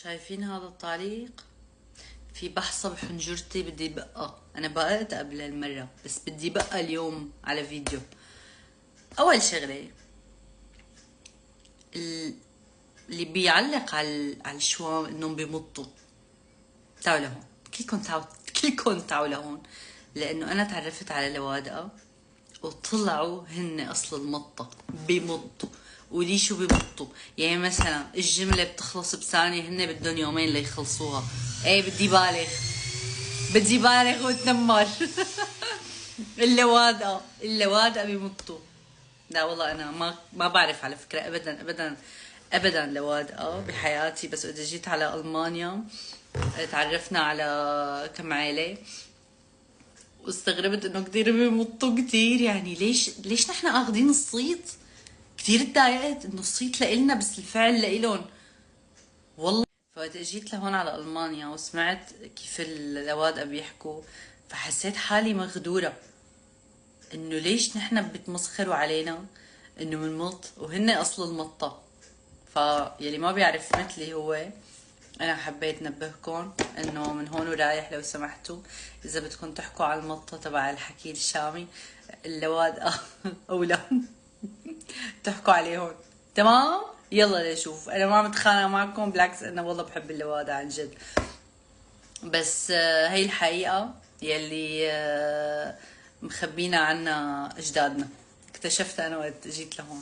شايفين هذا التعليق؟ في بحصة بحنجرتي بدي بقى. أنا بقيت قبل المرة بس بدي بقى اليوم على فيديو. أول شغلة، اللي بيعلق على الشوام إنهم بيمطوا، تعالوا لهون. كلكم تعالوا لهون، لأنه أنا تعرفت على لوادقة وطلعوا هن أصل المطة بيمطوا. وليش شو بيمطوا؟ يعني مثلا الجملة بتخلص بثانية، هن بدهم يومين ليخلصوها. ايه بدي بالغ واتنمر. اللوادقة بيمطوا. لا والله انا ما بعرف على فكرة ابدا ابدا ابدا لوادقة بحياتي. بس اذا جيت على المانيا تعرفنا على كم عائلة واستغربت انه كتير بيمطوا كتير. يعني ليش نحن اخذين الصيت؟ كتير اتضايقت انه الصيت لإلنا بس الفعل لإلهم والله. فوقت جيت لهون على المانيا وسمعت كيف اللوادقة بيحكوا، فحسيت حالي مغدورة. انه ليش نحن بتمسخروا علينا انه بنمط وهن اصل المطة. فيلي ما بيعرف مثلي هو، انا حبيت نبهكم انه من هون ورايح لو سمحتوا اذا بدكم تحكوا على المطة تبع الحكي الشامي، اللوادقة او لا تحكوا عليهم. تمام، يلا نشوف. انا ما متخانقه معكم، بالعكس انا والله بحب اللوادة عن جد. بس هي الحقيقة يلي مخبينا عنا اجدادنا، اكتشفتها انا وقت جيت لهون.